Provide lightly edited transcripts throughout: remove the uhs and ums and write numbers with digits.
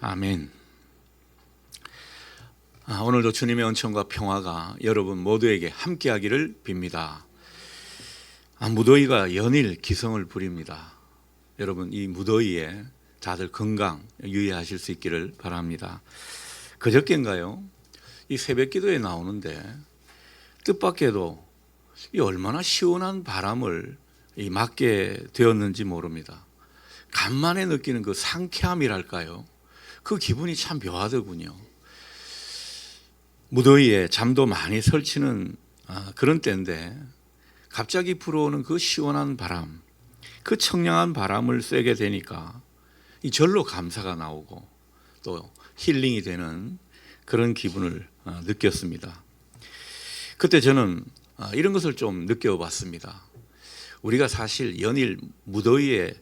아멘. 오늘도 주님의 은총과 평화가 여러분 모두에게 함께하기를 빕니다. 무더위가 연일 기승을 부립니다. 여러분 이 무더위에 다들 건강 유의하실 수 있기를 바랍니다. 그저께인가요? 이 새벽기도에 나오는데 뜻밖에도 이 얼마나 시원한 바람을 맞게 되었는지 모릅니다. 간만에 느끼는 그 상쾌함이랄까요? 그 기분이 참 묘하더군요. 무더위에 잠도 많이 설치는 그런 때인데 갑자기 불어오는 그 시원한 바람, 그 청량한 바람을 쐬게 되니까 이 절로 감사가 나오고 또 힐링이 되는 그런 기분을 느꼈습니다. 그때 저는 이런 것을 좀 느껴봤습니다. 우리가 사실 연일 무더위에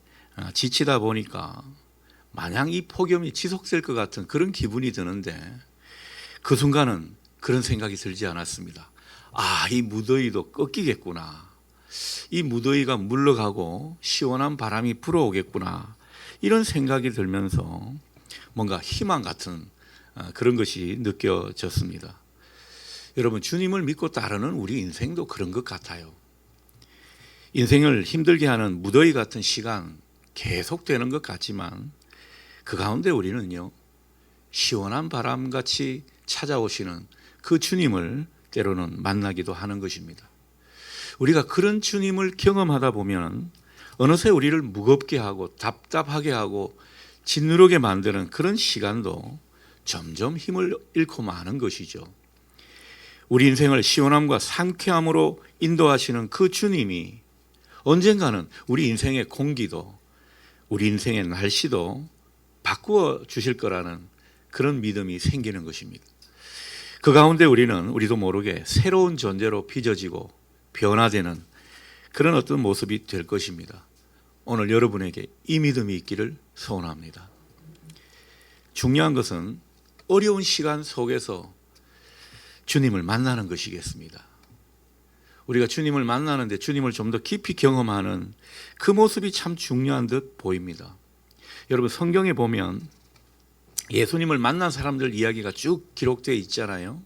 지치다 보니까 마냥 이 폭염이 지속될 것 같은 그런 기분이 드는데 그 순간은 그런 생각이 들지 않았습니다. 이 무더위도 꺾이겠구나. 이 무더위가 물러가고 시원한 바람이 불어오겠구나. 이런 생각이 들면서 뭔가 희망 같은 그런 것이 느껴졌습니다. 여러분, 주님을 믿고 따르는 우리 인생도 그런 것 같아요. 인생을 힘들게 하는 무더위 같은 시간 계속되는 것 같지만 그 가운데 우리는요, 시원한 바람같이 찾아오시는 그 주님을 때로는 만나기도 하는 것입니다. 우리가 그런 주님을 경험하다 보면 어느새 우리를 무겁게 하고 답답하게 하고 짓누르게 만드는 그런 시간도 점점 힘을 잃고 마는 것이죠. 우리 인생을 시원함과 상쾌함으로 인도하시는 그 주님이 언젠가는 우리 인생의 공기도 우리 인생의 날씨도 바꾸어 주실 거라는 그런 믿음이 생기는 것입니다. 그 가운데 우리도 모르게 새로운 존재로 빚어지고 변화되는 그런 어떤 모습이 될 것입니다. 오늘 여러분에게 이 믿음이 있기를 소원합니다. 중요한 것은 어려운 시간 속에서 주님을 만나는 것이겠습니다. 우리가 주님을 만나는데 주님을 좀 더 깊이 경험하는 그 모습이 참 중요한 듯 보입니다. 여러분 성경에 보면 예수님을 만난 사람들 이야기가 쭉 기록되어 있잖아요.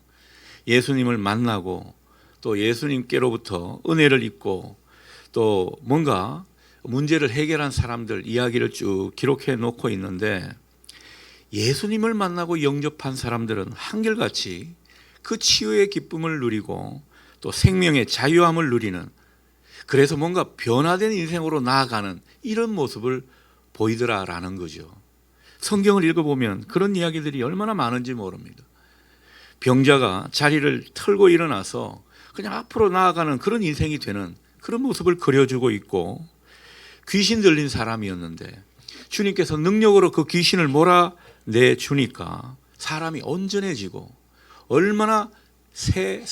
예수님을 만나고 또 예수님께로부터 은혜를 입고 또 뭔가 문제를 해결한 사람들 이야기를 쭉 기록해 놓고 있는데 예수님을 만나고 영접한 사람들은 한결같이 그 치유의 기쁨을 누리고 또 생명의 자유함을 누리는, 그래서 뭔가 변화된 인생으로 나아가는 이런 모습을 보이더라라는 거죠. 성경을 읽어보면 그런 이야기들이 얼마나 많은지 모릅니다. 병자가 자리를 털고 일어나서 그냥 앞으로 나아가는 그런 인생이 되는 그런 모습을 그려주고 있고, 귀신 들린 사람이었는데 주님께서 능력으로 그 귀신을 몰아내 주니까 사람이 온전해지고 얼마나 새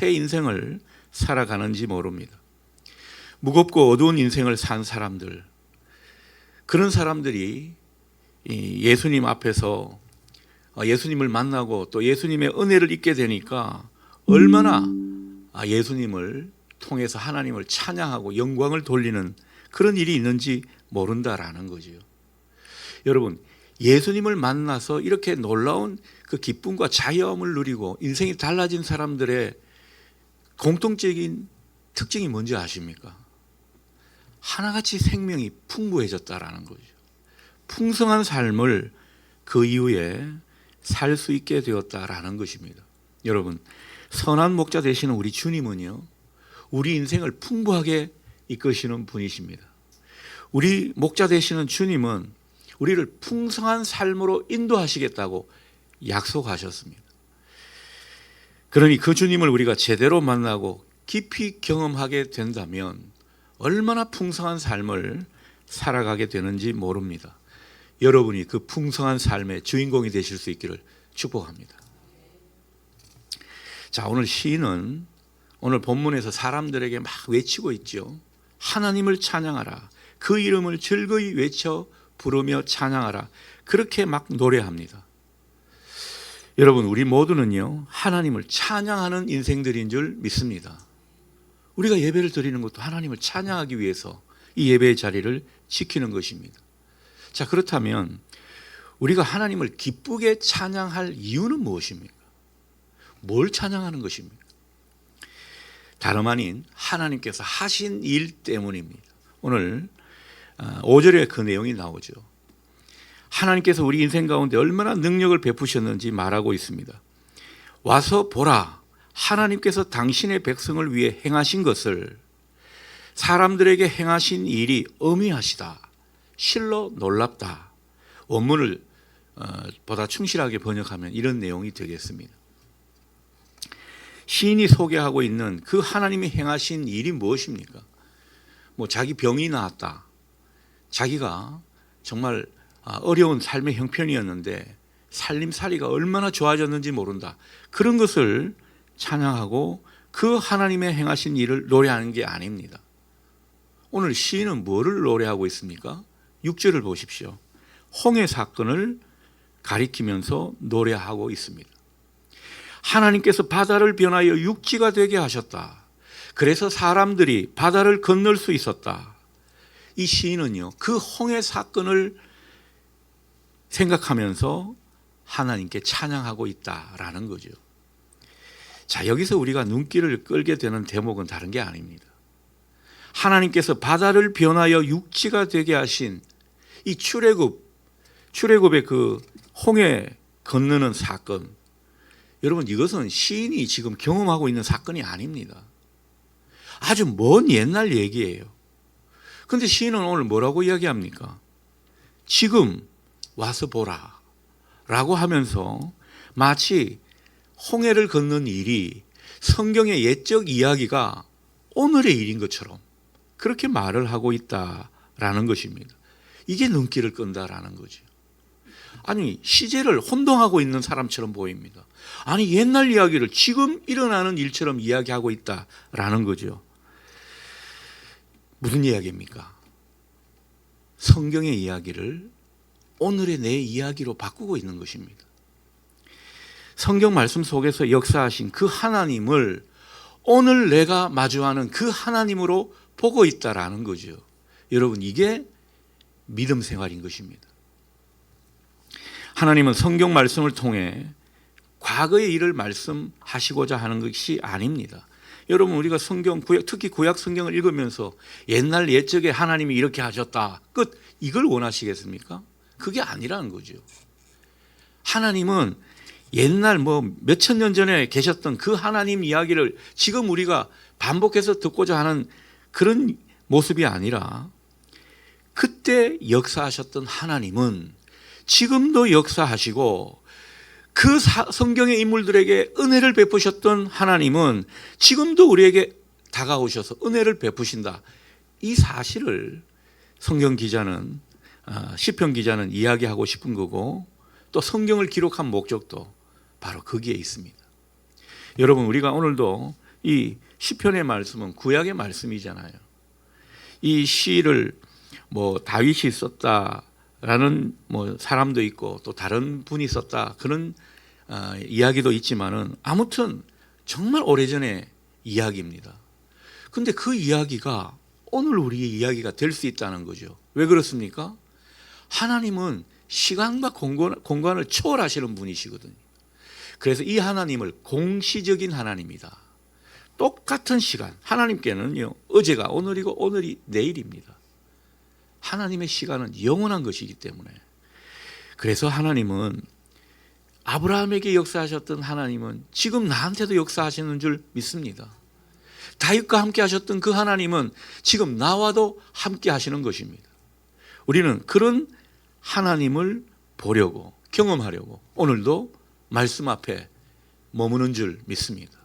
인생을 살아가는지 모릅니다. 무겁고 어두운 인생을 산 사람들, 그런 사람들이 예수님 앞에서 예수님을 만나고 또 예수님의 은혜를 입게 되니까 얼마나 예수님을 통해서 하나님을 찬양하고 영광을 돌리는 그런 일이 있는지 모른다라는 거죠. 여러분, 예수님을 만나서 이렇게 놀라운 그 기쁨과 자유함을 누리고 인생이 달라진 사람들의 공통적인 특징이 뭔지 아십니까? 하나같이 생명이 풍부해졌다라는 거죠. 풍성한 삶을 그 이후에 살 수 있게 되었다라는 것입니다. 여러분, 선한 목자 되시는 우리 주님은요, 우리 인생을 풍부하게 이끄시는 분이십니다. 우리 목자 되시는 주님은 우리를 풍성한 삶으로 인도하시겠다고 약속하셨습니다. 그러니 그 주님을 우리가 제대로 만나고 깊이 경험하게 된다면 얼마나 풍성한 삶을 살아가게 되는지 모릅니다. 여러분이 그 풍성한 삶의 주인공이 되실 수 있기를 축복합니다. 자, 오늘 시인은 오늘 본문에서 사람들에게 막 외치고 있죠. 하나님을 찬양하라. 그 이름을 즐거이 외쳐 부르며 찬양하라. 그렇게 막 노래합니다. 여러분, 우리 모두는요, 하나님을 찬양하는 인생들인 줄 믿습니다. 우리가 예배를 드리는 것도 하나님을 찬양하기 위해서 이 예배의 자리를 지키는 것입니다. 자, 그렇다면 우리가 하나님을 기쁘게 찬양할 이유는 무엇입니까? 뭘 찬양하는 것입니까? 다름 아닌 하나님께서 하신 일 때문입니다. 오늘 5절에 그 내용이 나오죠. 하나님께서 우리 인생 가운데 얼마나 능력을 베푸셨는지 말하고 있습니다. 와서 보라, 하나님께서 당신의 백성을 위해 행하신 것을, 사람들에게 행하신 일이 어미하시다, 실로 놀랍다. 원문을 보다 충실하게 번역하면 이런 내용이 되겠습니다. 시인이 소개하고 있는 그 하나님이 행하신 일이 무엇입니까? 자기 병이 나았다, 자기가 정말 어려운 삶의 형편이었는데 살림살이가 얼마나 좋아졌는지 모른다, 그런 것을 찬양하고 그 하나님의 행하신 일을 노래하는 게 아닙니다. 오늘 시인은 뭐를 노래하고 있습니까? 6절을 보십시오. 홍해 사건을 가리키면서 노래하고 있습니다. 하나님께서 바다를 변하여 육지가 되게 하셨다. 그래서 사람들이 바다를 건널 수 있었다. 이 시인은요, 그 홍해 사건을 생각하면서 하나님께 찬양하고 있다라는 거죠. 자, 여기서 우리가 눈길을 끌게 되는 대목은 다른 게 아닙니다. 하나님께서 바다를 변하여 육지가 되게 하신 이 출애굽의 그 홍해 건너는 사건, 여러분, 이것은 시인이 지금 경험하고 있는 사건이 아닙니다. 아주 먼 옛날 얘기예요. 그런데 시인은 오늘 뭐라고 이야기합니까? 지금 와서 보라 라고 하면서 마치 홍해를 걷는 일이 성경의 옛적 이야기가 오늘의 일인 것처럼 그렇게 말을 하고 있다라는 것입니다. 이게 눈길을 끈다라는 거죠. 아니, 시제를 혼동하고 있는 사람처럼 보입니다. 아니, 옛날 이야기를 지금 일어나는 일처럼 이야기하고 있다라는 거죠. 무슨 이야기입니까? 성경의 이야기를 오늘의 내 이야기로 바꾸고 있는 것입니다. 성경 말씀 속에서 역사하신 그 하나님을 오늘 내가 마주하는 그 하나님으로 보고 있다라는 거죠. 여러분, 이게 믿음 생활인 것입니다. 하나님은 성경 말씀을 통해 과거의 일을 말씀하시고자 하는 것이 아닙니다. 여러분, 우리가 성경, 특히 구약 성경을 읽으면서 옛날 옛적에 하나님이 이렇게 하셨다, 끝, 이걸 원하시겠습니까? 그게 아니라는 거죠. 하나님은 옛날 몇천 년 전에 계셨던 그 하나님 이야기를 지금 우리가 반복해서 듣고자 하는 그런 모습이 아니라, 그때 역사하셨던 하나님은 지금도 역사하시고, 그 성경의 인물들에게 은혜를 베푸셨던 하나님은 지금도 우리에게 다가오셔서 은혜를 베푸신다. 이 사실을 성경 기자는, 시편 기자는 이야기하고 싶은 거고, 또 성경을 기록한 목적도 바로 거기에 있습니다. 여러분, 우리가 오늘도 이 시편의 말씀은 구약의 말씀이잖아요. 이 시를 다윗이 썼다라는 사람도 있고 또 다른 분이 썼다, 그런 이야기도 있지만은 아무튼 정말 오래전의 이야기입니다. 그런데 그 이야기가 오늘 우리의 이야기가 될 수 있다는 거죠. 왜 그렇습니까? 하나님은 시간과 공간을 초월하시는 분이시거든요. 그래서 이 하나님을 공시적인 하나님이다. 똑같은 시간, 하나님께는요, 어제가 오늘이고 오늘이 내일입니다. 하나님의 시간은 영원한 것이기 때문에, 그래서 하나님은, 아브라함에게 역사하셨던 하나님은 지금 나한테도 역사하시는 줄 믿습니다. 다윗과 함께 하셨던 그 하나님은 지금 나와도 함께 하시는 것입니다. 우리는 그런 하나님을 보려고, 경험하려고 오늘도 말씀 앞에 머무는 줄 믿습니다.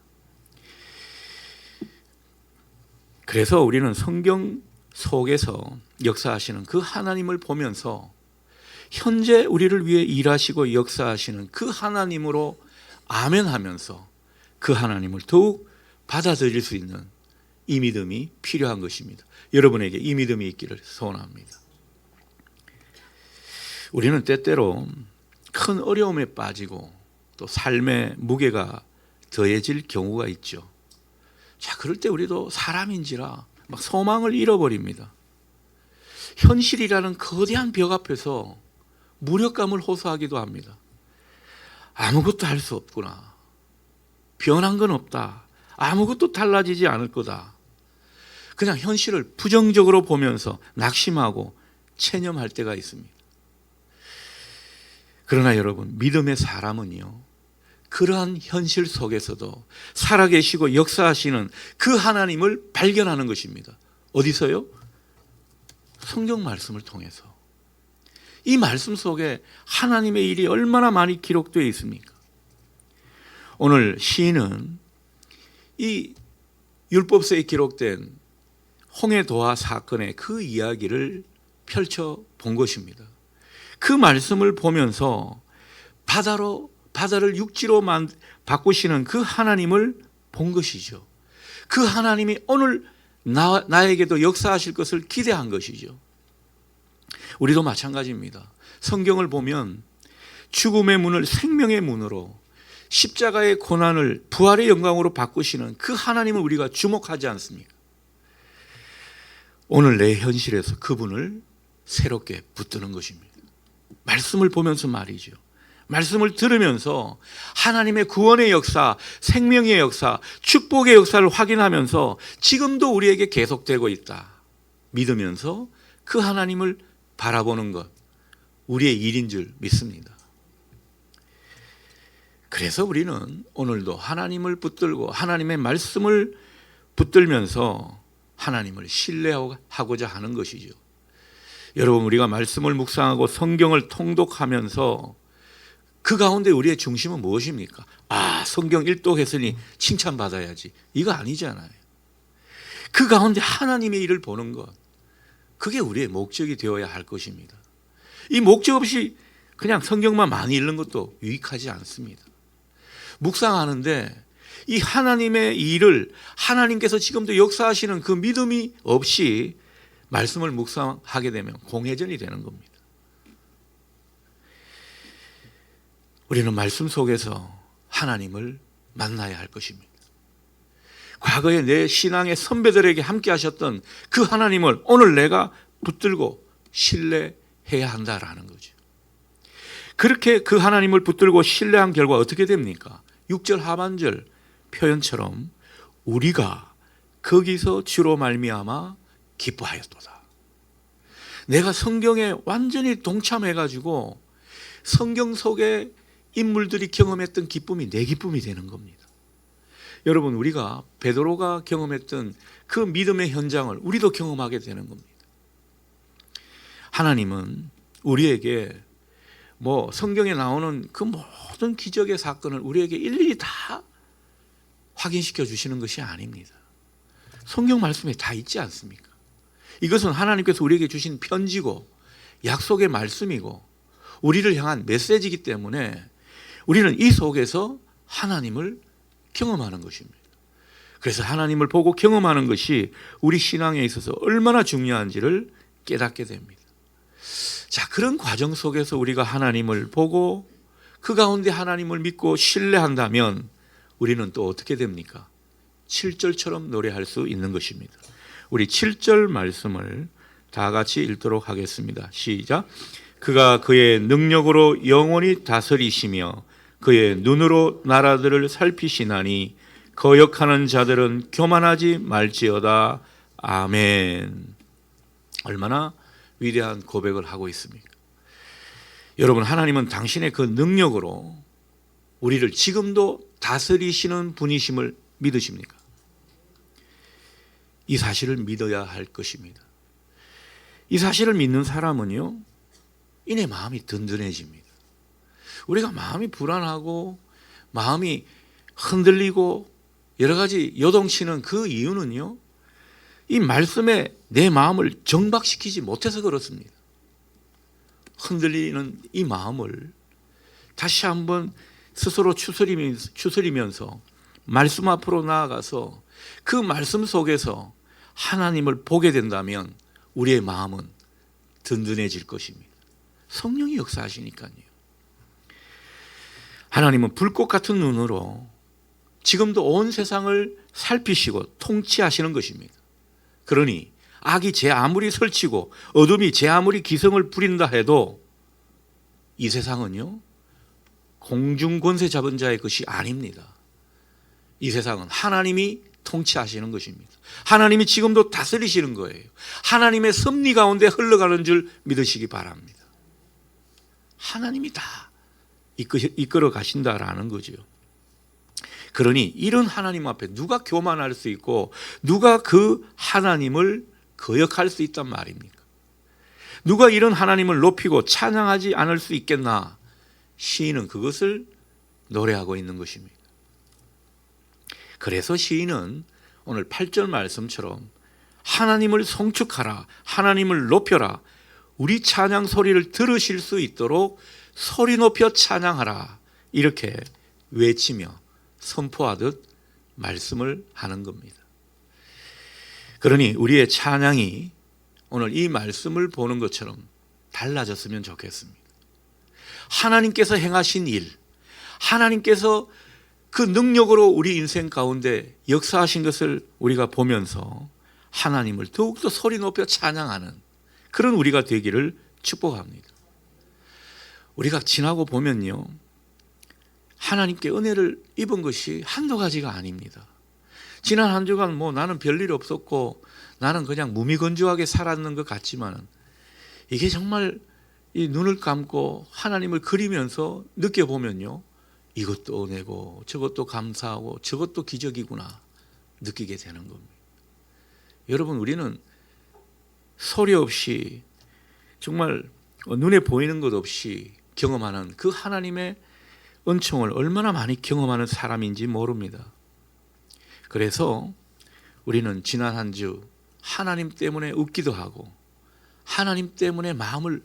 그래서 우리는 성경 속에서 역사하시는 그 하나님을 보면서 현재 우리를 위해 일하시고 역사하시는 그 하나님으로 아멘하면서 그 하나님을 더욱 받아들일 수 있는 이 믿음이 필요한 것입니다. 여러분에게 이 믿음이 있기를 소원합니다. 우리는 때때로 큰 어려움에 빠지고 또 삶의 무게가 더해질 경우가 있죠. 자, 그럴 때 우리도 사람인지라 막 소망을 잃어버립니다. 현실이라는 거대한 벽 앞에서 무력감을 호소하기도 합니다. 아무것도 할 수 없구나. 변한 건 없다. 아무것도 달라지지 않을 거다. 그냥 현실을 부정적으로 보면서 낙심하고 체념할 때가 있습니다. 그러나 여러분, 믿음의 사람은요, 그러한 현실 속에서도 살아계시고 역사하시는 그 하나님을 발견하는 것입니다. 어디서요? 성경 말씀을 통해서. 이 말씀 속에 하나님의 일이 얼마나 많이 기록되어 있습니까? 오늘 시인은 이 율법서에 기록된 홍해도화 사건의 그 이야기를 펼쳐 본 것입니다. 그 말씀을 보면서 바다를 육지로 바꾸시는 그 하나님을 본 것이죠. 그 하나님이 오늘 나에게도 역사하실 것을 기대한 것이죠. 우리도 마찬가지입니다. 성경을 보면 죽음의 문을 생명의 문으로, 십자가의 고난을 부활의 영광으로 바꾸시는 그 하나님을 우리가 주목하지 않습니까? 오늘 내 현실에서 그분을 새롭게 붙드는 것입니다. 말씀을 보면서 말이죠. 말씀을 들으면서 하나님의 구원의 역사, 생명의 역사, 축복의 역사를 확인하면서 지금도 우리에게 계속되고 있다 믿으면서 그 하나님을 바라보는 것, 우리의 일인 줄 믿습니다. 그래서 우리는 오늘도 하나님을 붙들고 하나님의 말씀을 붙들면서 하나님을 신뢰하고자 하는 것이죠. 여러분, 우리가 말씀을 묵상하고 성경을 통독하면서 그 가운데 우리의 중심은 무엇입니까? 성경 일독했으니 칭찬받아야지. 이거 아니잖아요. 그 가운데 하나님의 일을 보는 것, 그게 우리의 목적이 되어야 할 것입니다. 이 목적 없이 그냥 성경만 많이 읽는 것도 유익하지 않습니다. 묵상하는데 이 하나님의 일을 하나님께서 지금도 역사하시는 그 믿음이 없이 말씀을 묵상하게 되면 공회전이 되는 겁니다. 우리는 말씀 속에서 하나님을 만나야 할 것입니다. 과거에 내 신앙의 선배들에게 함께 하셨던 그 하나님을 오늘 내가 붙들고 신뢰해야 한다라는 거죠. 그렇게 그 하나님을 붙들고 신뢰한 결과 어떻게 됩니까? 6절 하반절 표현처럼 우리가 거기서 주로 말미암아 기뻐하였도다. 내가 성경에 완전히 동참해가지고 성경 속에 인물들이 경험했던 기쁨이 내 기쁨이 되는 겁니다. 여러분, 우리가 베드로가 경험했던 그 믿음의 현장을 우리도 경험하게 되는 겁니다. 하나님은 우리에게 성경에 나오는 그 모든 기적의 사건을 우리에게 일일이 다 확인시켜 주시는 것이 아닙니다. 성경 말씀에 다 있지 않습니까? 이것은 하나님께서 우리에게 주신 편지고 약속의 말씀이고 우리를 향한 메시지이기 때문에 우리는 이 속에서 하나님을 경험하는 것입니다. 그래서 하나님을 보고 경험하는 것이 우리 신앙에 있어서 얼마나 중요한지를 깨닫게 됩니다. 자, 그런 과정 속에서 우리가 하나님을 보고 그 가운데 하나님을 믿고 신뢰한다면 우리는 또 어떻게 됩니까? 7절처럼 노래할 수 있는 것입니다. 우리 7절 말씀을 다 같이 읽도록 하겠습니다. 시작. 그가 그의 능력으로 영원히 다스리시며 그의 눈으로 나라들을 살피시나니 거역하는 자들은 교만하지 말지어다. 아멘. 얼마나 위대한 고백을 하고 있습니까? 여러분, 하나님은 당신의 그 능력으로 우리를 지금도 다스리시는 분이심을 믿으십니까? 이 사실을 믿어야 할 것입니다. 이 사실을 믿는 사람은요, 이내 마음이 든든해집니다. 우리가 마음이 불안하고 마음이 흔들리고 여러 가지 요동치는 그 이유는요, 이 말씀에 내 마음을 정박시키지 못해서 그렇습니다. 흔들리는 이 마음을 다시 한번 스스로 추스리면서 말씀 앞으로 나아가서 그 말씀 속에서 하나님을 보게 된다면 우리의 마음은 든든해질 것입니다. 성령이 역사하시니까요. 하나님은 불꽃 같은 눈으로 지금도 온 세상을 살피시고 통치하시는 것입니다. 그러니 악이 제 아무리 설치고 어둠이 제 아무리 기성을 부린다 해도 이 세상은요, 공중 권세 잡은 자의 것이 아닙니다. 이 세상은 하나님이 통치하시는 것입니다. 하나님이 지금도 다스리시는 거예요. 하나님의 섭리 가운데 흘러가는 줄 믿으시기 바랍니다. 하나님이 다 이끌어 가신다라는 거죠. 그러니 이런 하나님 앞에 누가 교만할 수 있고 누가 그 하나님을 거역할 수 있단 말입니까? 누가 이런 하나님을 높이고 찬양하지 않을 수 있겠나? 시인은 그것을 노래하고 있는 것입니다. 그래서 시인은 오늘 8절 말씀처럼 하나님을 송축하라, 하나님을 높여라, 우리 찬양 소리를 들으실 수 있도록 소리 높여 찬양하라, 이렇게 외치며 선포하듯 말씀을 하는 겁니다. 그러니 우리의 찬양이 오늘 이 말씀을 보는 것처럼 달라졌으면 좋겠습니다. 하나님께서 행하신 일, 하나님께서 그 능력으로 우리 인생 가운데 역사하신 것을 우리가 보면서 하나님을 더욱더 소리 높여 찬양하는 그런 우리가 되기를 축복합니다. 우리가 지나고 보면요, 하나님께 은혜를 입은 것이 한두 가지가 아닙니다. 지난 한 주간 나는 별일 없었고 나는 그냥 무미건조하게 살았는 것 같지만 이게 정말 이 눈을 감고 하나님을 그리면서 느껴보면요, 이것도 은혜고 저것도 감사하고 저것도 기적이구나 느끼게 되는 겁니다. 여러분, 우리는 소리 없이 정말 눈에 보이는 것 없이 경험하는 그 하나님의 은총을 얼마나 많이 경험하는 사람인지 모릅니다. 그래서 우리는 지난 한 주 하나님 때문에 웃기도 하고 하나님 때문에 마음을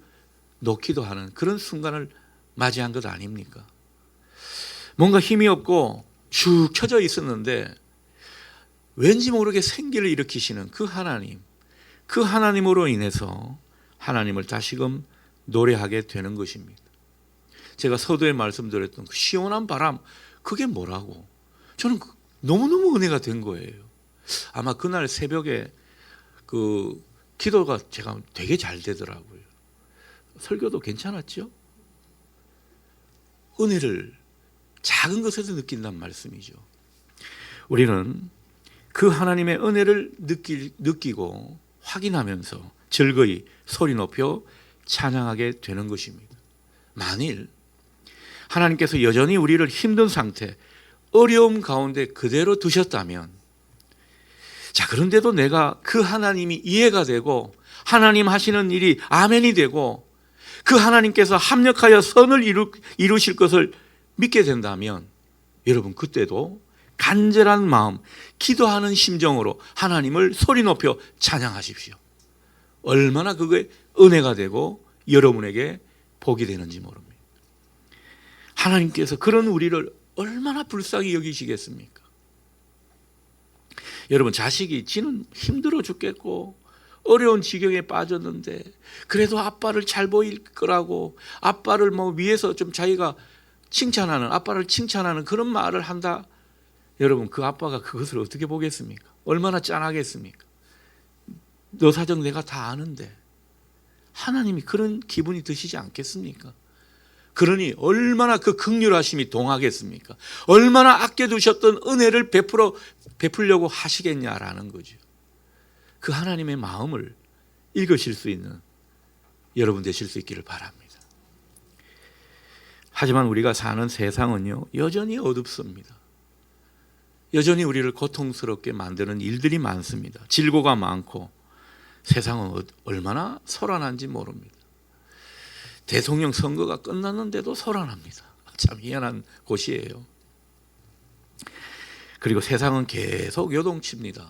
놓기도 하는 그런 순간을 맞이한 것 아닙니까? 뭔가 힘이 없고 축 처져 있었는데 왠지 모르게 생기를 일으키시는 그 하나님, 그 하나님으로 인해서 하나님을 다시금 노래하게 되는 것입니다. 제가 서두에 말씀드렸던 그 시원한 바람, 그게 뭐라고? 저는 너무너무 은혜가 된 거예요. 아마 그날 새벽에 그 기도가 제가 되게 잘 되더라고요. 설교도 괜찮았죠? 은혜를 작은 것에서 느낀다는 말씀이죠. 우리는 그 하나님의 은혜를 느끼고 확인하면서 즐거이 소리 높여 찬양하게 되는 것입니다. 만일 하나님께서 여전히 우리를 힘든 상태, 어려움 가운데 그대로 두셨다면, 자, 그런데도 내가 그 하나님이 이해가 되고 하나님 하시는 일이 아멘이 되고 그 하나님께서 합력하여 선을 이루실 것을 믿게 된다면 여러분, 그때도 간절한 마음, 기도하는 심정으로 하나님을 소리 높여 찬양하십시오. 얼마나 그게 은혜가 되고 여러분에게 복이 되는지 모릅니다. 하나님께서 그런 우리를 얼마나 불쌍히 여기시겠습니까? 여러분, 자식이 지는 힘들어 죽겠고 어려운 지경에 빠졌는데 그래도 아빠를 잘 보일 거라고 아빠를 위해서 좀 자기가 칭찬하는, 아빠를 칭찬하는 그런 말을 한다. 여러분, 그 아빠가 그것을 어떻게 보겠습니까? 얼마나 짠하겠습니까? 너 사정 내가 다 아는데. 하나님이 그런 기분이 드시지 않겠습니까? 그러니 얼마나 그 긍휼하심이 동하겠습니까? 얼마나 아껴두셨던 은혜를 베풀려고 하시겠냐라는 거죠. 그 하나님의 마음을 읽으실 수 있는 여러분 되실 수 있기를 바랍니다. 하지만 우리가 사는 세상은요, 여전히 어둡습니다. 여전히 우리를 고통스럽게 만드는 일들이 많습니다. 질고가 많고 세상은 얼마나 소란한지 모릅니다. 대통령 선거가 끝났는데도 소란합니다. 참 희한한 곳이에요. 그리고 세상은 계속 요동칩니다.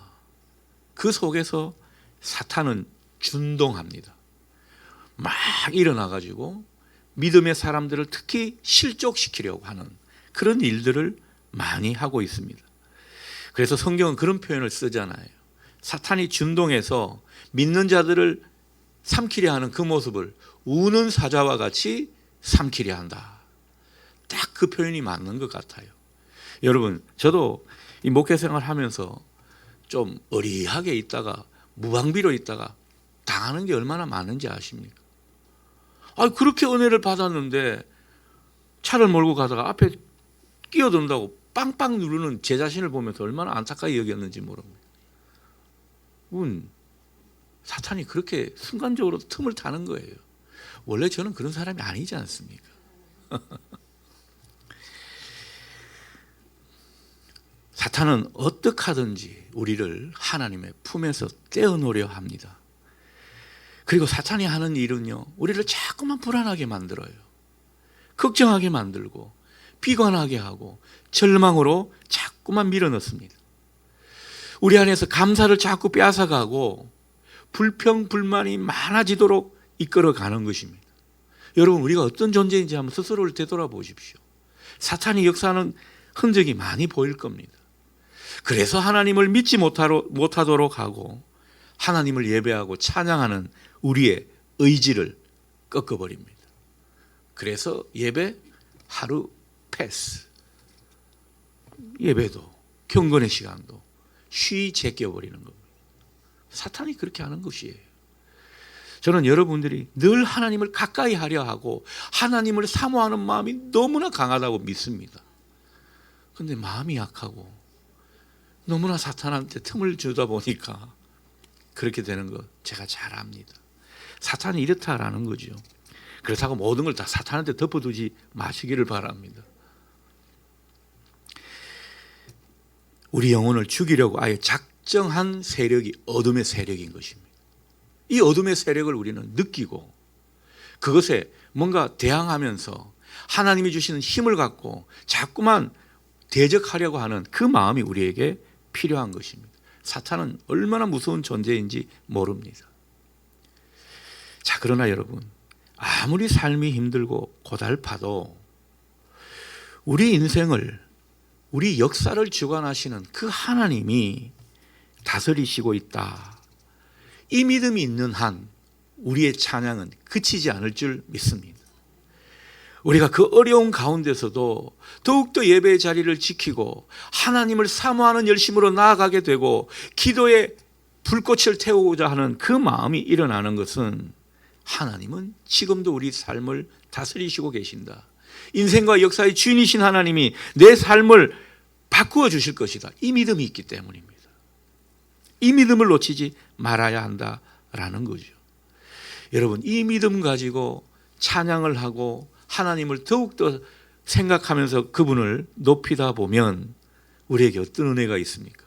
그 속에서 사탄은 준동합니다. 막 일어나가지고 믿음의 사람들을 특히 실족시키려고 하는 그런 일들을 많이 하고 있습니다. 그래서 성경은 그런 표현을 쓰잖아요. 사탄이 준동해서 믿는 자들을 삼키려 하는 그 모습을 우는 사자와 같이 삼키려 한다. 딱 그 표현이 맞는 것 같아요. 여러분, 저도 이 목회 생활을 하면서 좀 어리하게 있다가 무방비로 있다가 당하는 게 얼마나 많은지 아십니까? 그렇게 은혜를 받았는데 차를 몰고 가다가 앞에 끼어든다고 빵빵 누르는 제 자신을 보면서 얼마나 안타까이 여겼는지 모릅니다. 사탄이 그렇게 순간적으로 틈을 타는 거예요. 원래 저는 그런 사람이 아니지 않습니까? 사탄은 어떻게 하든지 우리를 하나님의 품에서 떼어놓으려 합니다. 그리고 사탄이 하는 일은요, 우리를 자꾸만 불안하게 만들어요. 걱정하게 만들고 비관하게 하고 절망으로 자꾸만 밀어넣습니다. 우리 안에서 감사를 자꾸 빼앗아가고 불평, 불만이 많아지도록 이끌어가는 것입니다. 여러분, 우리가 어떤 존재인지 한번 스스로를 되돌아보십시오. 사탄이 역사하는 흔적이 많이 보일 겁니다. 그래서 하나님을 믿지 못하도록 하고 하나님을 예배하고 찬양하는 우리의 의지를 꺾어버립니다. 그래서 예배 하루 패스, 예배도 경건의 시간도 쉬이 제껴버리는 겁니다. 사탄이 그렇게 하는 것이에요. 저는 여러분들이 늘 하나님을 가까이 하려 하고 하나님을 사모하는 마음이 너무나 강하다고 믿습니다. 그런데 마음이 약하고 너무나 사탄한테 틈을 주다 보니까 그렇게 되는 거 제가 잘 압니다. 사탄이 이렇다라는 거죠. 그렇다고 모든 걸 다 사탄한테 덮어두지 마시기를 바랍니다. 우리 영혼을 죽이려고 아예 작정한 세력이 어둠의 세력인 것입니다. 이 어둠의 세력을 우리는 느끼고 그것에 뭔가 대항하면서 하나님이 주시는 힘을 갖고 자꾸만 대적하려고 하는 그 마음이 우리에게 필요한 것입니다. 사탄은 얼마나 무서운 존재인지 모릅니다. 자, 그러나 여러분, 아무리 삶이 힘들고 고달파도 우리 인생을, 우리 역사를 주관하시는 그 하나님이 다스리시고 있다. 이 믿음이 있는 한 우리의 찬양은 그치지 않을 줄 믿습니다. 우리가 그 어려운 가운데서도 더욱더 예배의 자리를 지키고 하나님을 사모하는 열심으로 나아가게 되고 기도의 불꽃을 태우고자 하는 그 마음이 일어나는 것은 하나님은 지금도 우리 삶을 다스리시고 계신다. 인생과 역사의 주인이신 하나님이 내 삶을 바꾸어 주실 것이다. 이 믿음이 있기 때문입니다. 이 믿음을 놓치지 말아야 한다라는 거죠. 여러분, 이 믿음 가지고 찬양을 하고 하나님을 더욱더 생각하면서 그분을 높이다 보면 우리에게 어떤 은혜가 있습니까?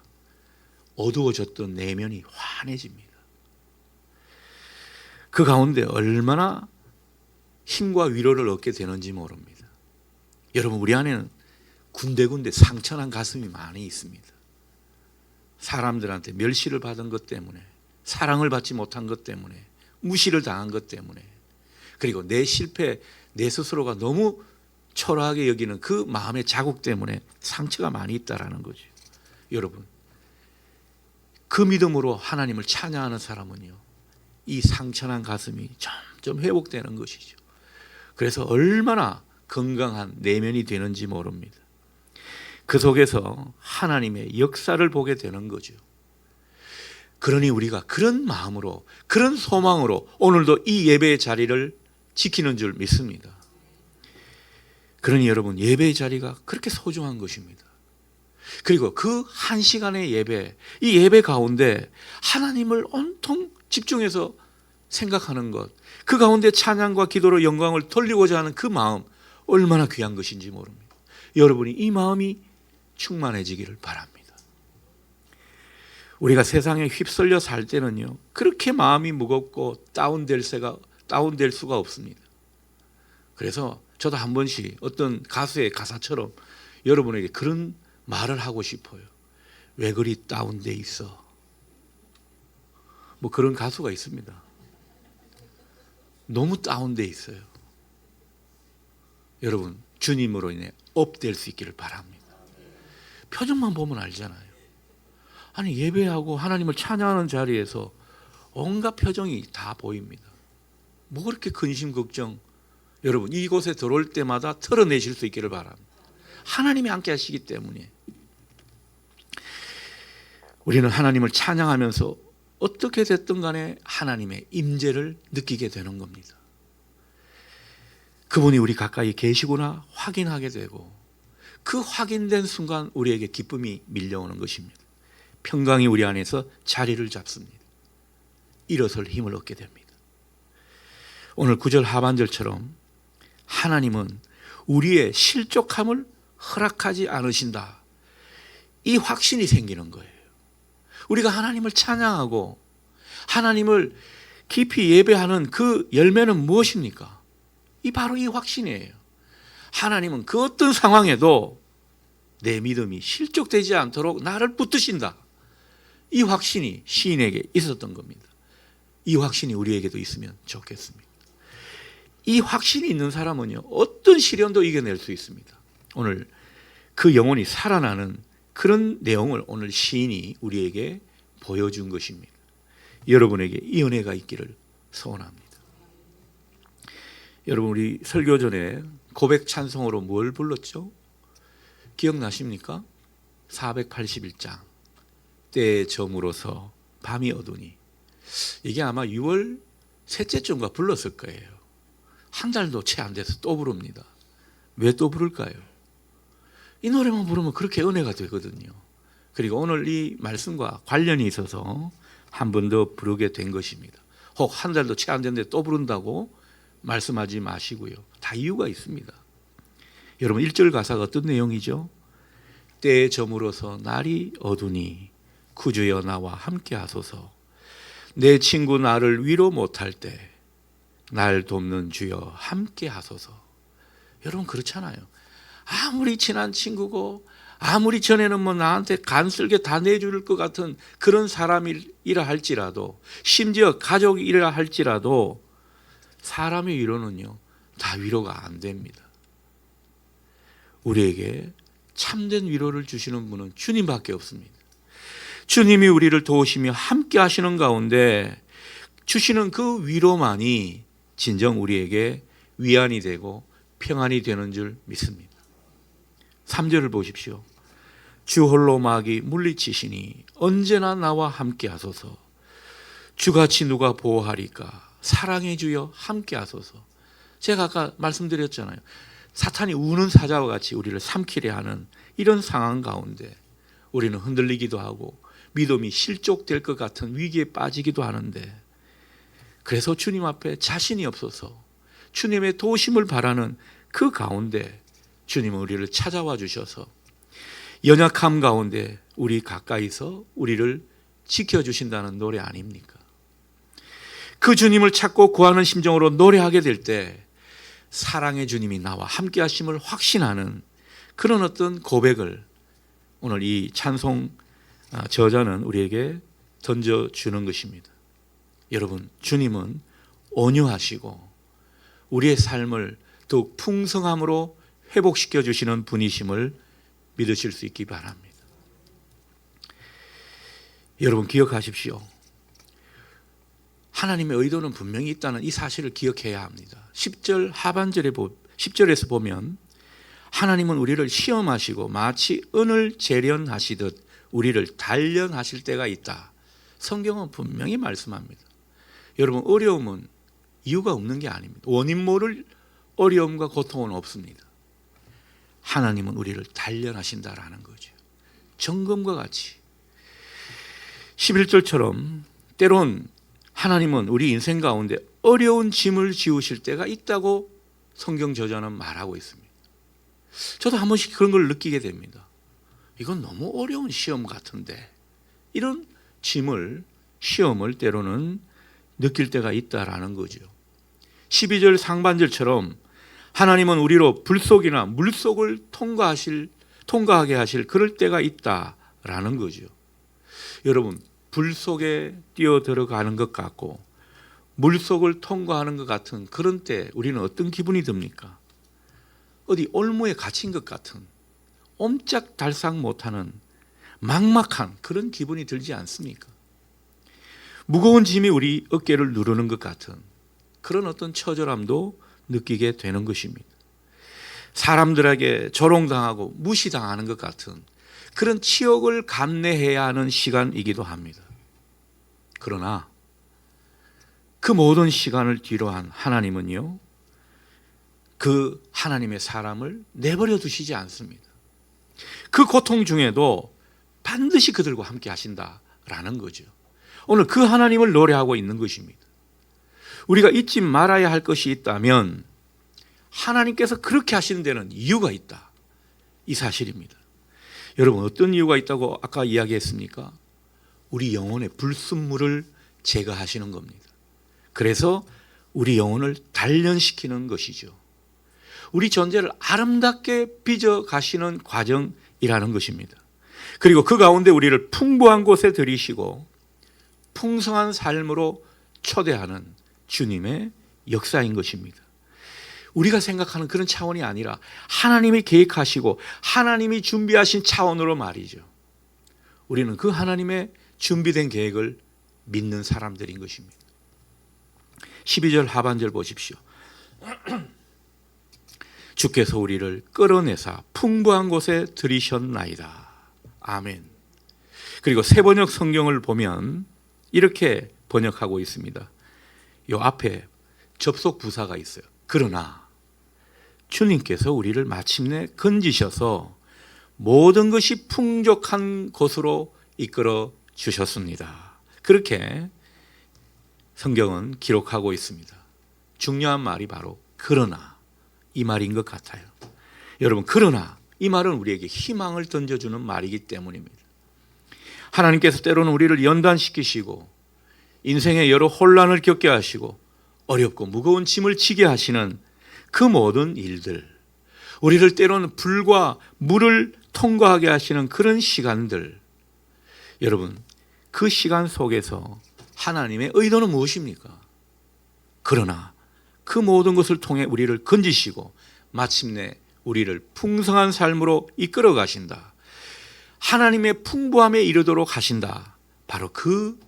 어두워졌던 내면이 환해집니다. 그 가운데 얼마나 힘과 위로를 얻게 되는지 모릅니다. 여러분, 우리 안에는 군데군데 상처난 가슴이 많이 있습니다. 사람들한테 멸시를 받은 것 때문에, 사랑을 받지 못한 것 때문에, 무시를 당한 것 때문에, 그리고 내 실패, 내 스스로가 너무 초라하게 여기는 그 마음의 자국 때문에 상처가 많이 있다라는 거죠. 여러분, 그 믿음으로 하나님을 찬양하는 사람은요, 이 상처난 가슴이 점점 회복되는 것이죠. 그래서 얼마나 건강한 내면이 되는지 모릅니다. 그 속에서 하나님의 역사를 보게 되는 거죠. 그러니 우리가 그런 마음으로, 그런 소망으로 오늘도 이 예배의 자리를 지키는 줄 믿습니다. 그러니 여러분, 예배의 자리가 그렇게 소중한 것입니다. 그리고 그 한 시간의 예배, 이 예배 가운데 하나님을 온통 집중해서 생각하는 것, 그 가운데 찬양과 기도로 영광을 돌리고자 하는 그 마음, 얼마나 귀한 것인지 모릅니다. 여러분이 이 마음이 충만해지기를 바랍니다. 우리가 세상에 휩쓸려 살 때는요, 그렇게 마음이 무겁고 다운될 수가 없습니다. 그래서 저도 한 번씩 어떤 가수의 가사처럼 여러분에게 그런 말을 하고 싶어요. 왜 그리 다운돼 있어? 뭐 그런 가수가 있습니다. 너무 다운돼 있어요. 여러분, 주님으로 인해 업될 수 있기를 바랍니다. 표정만 보면 알잖아요. 아니, 예배하고 하나님을 찬양하는 자리에서 온갖 표정이 다 보입니다. 뭐 그렇게 근심 걱정, 여러분 이곳에 들어올 때마다 털어내실 수 있기를 바랍니다. 하나님이 함께 하시기 때문에. 우리는 하나님을 찬양하면서 어떻게 됐든 간에 하나님의 임재를 느끼게 되는 겁니다. 그분이 우리 가까이 계시구나 확인하게 되고, 그 확인된 순간 우리에게 기쁨이 밀려오는 것입니다. 평강이 우리 안에서 자리를 잡습니다. 일어설 힘을 얻게 됩니다. 오늘 9절 하반절처럼 하나님은 우리의 실족함을 허락하지 않으신다, 이 확신이 생기는 거예요. 우리가 하나님을 찬양하고 하나님을 깊이 예배하는 그 열매는 무엇입니까? 바로 이 확신이에요. 하나님은 그 어떤 상황에도 내 믿음이 실족되지 않도록 나를 붙드신다, 이 확신이 시인에게 있었던 겁니다. 이 확신이 우리에게도 있으면 좋겠습니다. 이 확신이 있는 사람은요, 어떤 시련도 이겨낼 수 있습니다. 오늘 그 영혼이 살아나는 그런 내용을 오늘 시인이 우리에게 보여준 것입니다. 여러분에게 이 은혜가 있기를 소원합니다. 여러분, 우리 설교 전에 고백 찬송으로 뭘 불렀죠? 기억나십니까? 481장 때에 저물어서 밤이 어두니. 이게 아마 6월 셋째 주인가 불렀을 거예요. 한 달도 채 안 돼서 또 부릅니다. 왜 또 부를까요? 이 노래만 부르면 그렇게 은혜가 되거든요. 그리고 오늘 이 말씀과 관련이 있어서 한 번 더 부르게 된 것입니다. 혹 한 달도 채 안 됐는데 또 부른다고 말씀하지 마시고요. 다 이유가 있습니다. 여러분, 1절 가사가 어떤 내용이죠? 때에 저물어서 날이 어두니 구주여 나와 함께 하소서. 내 친구 나를 위로 못할 때 날 돕는 주여 함께 하소서. 여러분, 그렇잖아요. 아무리 친한 친구고 아무리 전에는 나한테 간쓸게 다 내줄 것 같은 그런 사람이라 할지라도, 심지어 가족이라 할지라도 사람의 위로는요, 다 위로가 안 됩니다. 우리에게 참된 위로를 주시는 분은 주님밖에 없습니다. 주님이 우리를 도우시며 함께 하시는 가운데 주시는 그 위로만이 진정 우리에게 위안이 되고 평안이 되는 줄 믿습니다. 3절을 보십시오. 주 홀로 마귀 물리치시니 언제나 나와 함께 하소서. 주같이 누가 보호하리까. 사랑해 주여 함께 하소서. 제가 아까 말씀드렸잖아요. 사탄이 우는 사자와 같이 우리를 삼키려 하는 이런 상황 가운데 우리는 흔들리기도 하고 믿음이 실족될 것 같은 위기에 빠지기도 하는데, 그래서 주님 앞에 자신이 없어서 주님의 도우심을 바라는 그 가운데 주님은 우리를 찾아와 주셔서 연약함 가운데 우리 가까이서 우리를 지켜주신다는 노래 아닙니까? 그 주님을 찾고 구하는 심정으로 노래하게 될 때 사랑의 주님이 나와 함께 하심을 확신하는 그런 어떤 고백을 오늘 이 찬송 저자는 우리에게 던져주는 것입니다. 여러분, 주님은 온유하시고 우리의 삶을 더욱 풍성함으로 회복시켜 주시는 분이심을 믿으실 수 있기 바랍니다. 여러분, 기억하십시오. 하나님의 의도는 분명히 있다는 이 사실을 기억해야 합니다. 10절 하반절에 10절에서 보면 하나님은 우리를 시험하시고 마치 은을 재련하시듯 우리를 단련하실 때가 있다. 성경은 분명히 말씀합니다. 여러분, 어려움은 이유가 없는 게 아닙니다. 원인 모를 어려움과 고통은 없습니다. 하나님은 우리를 단련하신다라는 거죠. 점검과 같이. 11절처럼 때론 하나님은 우리 인생 가운데 어려운 짐을 지우실 때가 있다고 성경 저자는 말하고 있습니다. 저도 한 번씩 그런 걸 느끼게 됩니다. 이건 너무 어려운 시험 같은데, 이런 짐을, 시험을 때로는 느낄 때가 있다라는 거죠. 12절 상반절처럼 하나님은 우리로 불속이나 물속을 통과하게 하실 그럴 때가 있다라는 거죠. 여러분, 불 속에 뛰어 들어가는 것 같고 물속을 통과하는 것 같은 그런 때 우리는 어떤 기분이 듭니까? 어디 올무에 갇힌 것 같은, 옴짝달싹 못하는 막막한 그런 기분이 들지 않습니까? 무거운 짐이 우리 어깨를 누르는 것 같은 그런 어떤 처절함도 느끼게 되는 것입니다. 사람들에게 조롱당하고 무시당하는 것 같은 그런 치욕을 감내해야 하는 시간이기도 합니다. 그러나 그 모든 시간을 뒤로한 하나님은요, 그 하나님의 사람을 내버려 두시지 않습니다. 그 고통 중에도 반드시 그들과 함께 하신다라는 거죠. 오늘 그 하나님을 노래하고 있는 것입니다. 우리가 잊지 말아야 할 것이 있다면 하나님께서 그렇게 하시는 데는 이유가 있다. 이 사실입니다. 여러분, 어떤 이유가 있다고 아까 이야기했습니까? 우리 영혼의 불순물을 제거하시는 겁니다. 그래서 우리 영혼을 단련시키는 것이죠. 우리 존재를 아름답게 빚어 가시는 과정이라는 것입니다. 그리고 그 가운데 우리를 풍부한 곳에 들이시고 풍성한 삶으로 초대하는 주님의 역사인 것입니다. 우리가 생각하는 그런 차원이 아니라 하나님이 계획하시고 하나님이 준비하신 차원으로 말이죠. 우리는 그 하나님의 준비된 계획을 믿는 사람들인 것입니다. 12절 하반절 보십시오. 주께서 우리를 끌어내사 풍부한 곳에 들이셨나이다. 아멘. 그리고 새번역 성경을 보면 이렇게 번역하고 있습니다. 이 앞에 접속 부사가 있어요. 그러나 주님께서 우리를 마침내 건지셔서 모든 것이 풍족한 곳으로 이끌어 주셨습니다. 그렇게 성경은 기록하고 있습니다. 중요한 말이 바로 그러나 이 말인 것 같아요. 여러분, 그러나 이 말은 우리에게 희망을 던져주는 말이기 때문입니다. 하나님께서 때로는 우리를 연단시키시고 인생의 여러 혼란을 겪게 하시고 어렵고 무거운 짐을 지게 하시는 그 모든 일들, 우리를 때로는 불과 물을 통과하게 하시는 그런 시간들, 여러분, 그 시간 속에서 하나님의 의도는 무엇입니까? 그러나 그 모든 것을 통해 우리를 건지시고 마침내 우리를 풍성한 삶으로 이끌어 가신다. 하나님의 풍부함에 이르도록 하신다. 바로 그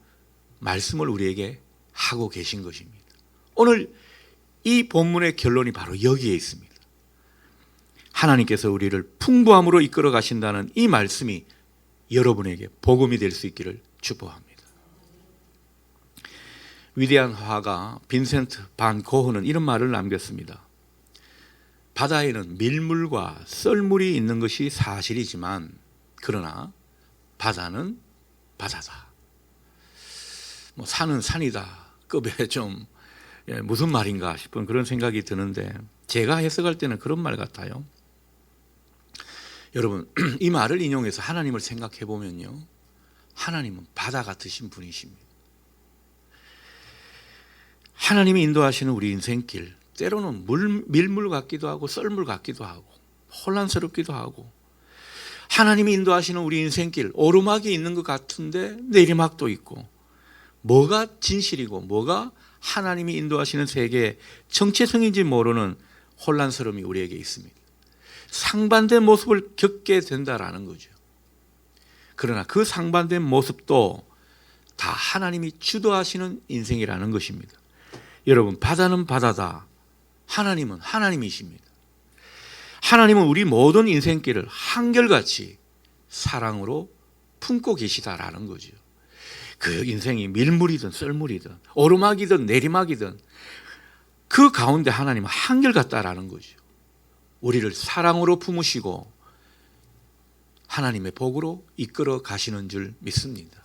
말씀을 우리에게 하고 계신 것입니다. 오늘 이 본문의 결론이 바로 여기에 있습니다. 하나님께서 우리를 풍부함으로 이끌어 가신다는 이 말씀이 여러분에게 복음이 될 수 있기를 축복합니다. 위대한 화가 빈센트 반 고흐는 이런 말을 남겼습니다. 바다에는 밀물과 썰물이 있는 것이 사실이지만 그러나 바다는 바다다. 산은 산이다. 급에 좀 무슨 말인가 싶은 그런 생각이 드는데 제가 해석할 때는 그런 말 같아요. 여러분, 이 말을 인용해서 하나님을 생각해 보면요, 하나님은 바다 같으신 분이십니다. 하나님이 인도하시는 우리 인생길, 때로는 밀물 같기도 하고 썰물 같기도 하고 혼란스럽기도 하고, 하나님이 인도하시는 우리 인생길, 오르막이 있는 것 같은데 내리막도 있고, 뭐가 진실이고 뭐가 하나님이 인도하시는 세계의 정체성인지 모르는 혼란스러움이 우리에게 있습니다. 상반된 모습을 겪게 된다라는 거죠. 그러나 그 상반된 모습도 다 하나님이 주도하시는 인생이라는 것입니다. 여러분, 바다는 바다다. 하나님은 하나님이십니다. 하나님은 우리 모든 인생길을 한결같이 사랑으로 품고 계시다라는 거죠. 그 인생이 밀물이든 썰물이든 오르막이든 내리막이든 그 가운데 하나님은 한결같다라는 거죠. 우리를 사랑으로 품으시고 하나님의 복으로 이끌어 가시는 줄 믿습니다.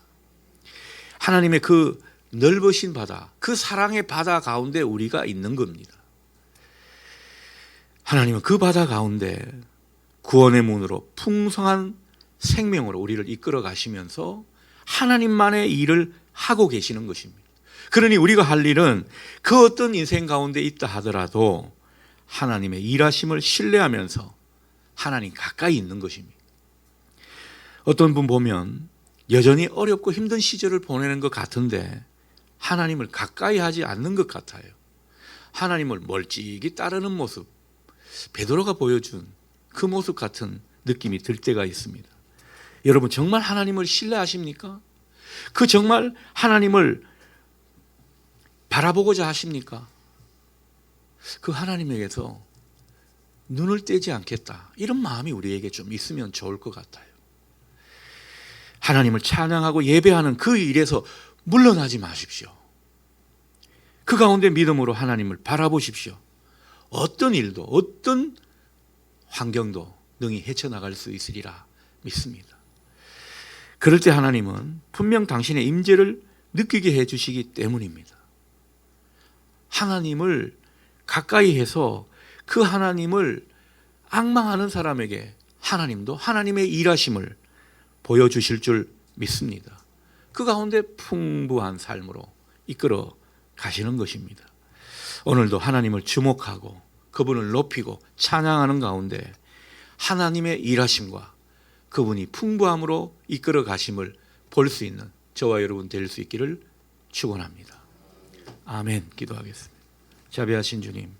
하나님의 그 넓으신 바다, 그 사랑의 바다 가운데 우리가 있는 겁니다. 하나님은 그 바다 가운데 구원의 문으로 풍성한 생명으로 우리를 이끌어 가시면서 하나님만의 일을 하고 계시는 것입니다. 그러니 우리가 할 일은 그 어떤 인생 가운데 있다 하더라도 하나님의 일하심을 신뢰하면서 하나님 가까이 있는 것입니다. 어떤 분 보면 여전히 어렵고 힘든 시절을 보내는 것 같은데 하나님을 가까이 하지 않는 것 같아요. 하나님을 멀찍이 따르는 모습, 베드로가 보여준 그 모습 같은 느낌이 들 때가 있습니다. 여러분, 정말 하나님을 신뢰하십니까? 그 정말 하나님을 바라보고자 하십니까? 그 하나님에게서 눈을 떼지 않겠다, 이런 마음이 우리에게 좀 있으면 좋을 것 같아요. 하나님을 찬양하고 예배하는 그 일에서 물러나지 마십시오. 그 가운데 믿음으로 하나님을 바라보십시오. 어떤 일도 어떤 환경도 능히 헤쳐나갈 수 있으리라 믿습니다. 그럴 때 하나님은 분명 당신의 임재를 느끼게 해주시기 때문입니다. 하나님을 가까이 해서 그 하나님을 앙망하는 사람에게 하나님도 하나님의 일하심을 보여주실 줄 믿습니다. 그 가운데 풍부한 삶으로 이끌어 가시는 것입니다. 오늘도 하나님을 주목하고 그분을 높이고 찬양하는 가운데 하나님의 일하심과 그분이 풍부함으로 이끌어 가심을 볼 수 있는 저와 여러분 될 수 있기를 축원합니다. 아멘. 기도하겠습니다. 자비하신 주님,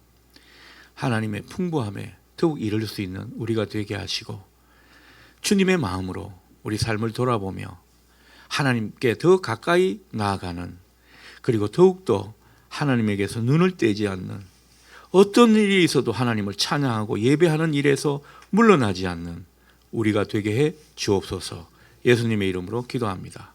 하나님의 풍부함에 더욱 이를 수 있는 우리가 되게 하시고 주님의 마음으로 우리 삶을 돌아보며 하나님께 더 가까이 나아가는, 그리고 더욱더 하나님에게서 눈을 떼지 않는, 어떤 일이 있어도 하나님을 찬양하고 예배하는 일에서 물러나지 않는 우리가 되게 해 주옵소서. 예수님의 이름으로 기도합니다.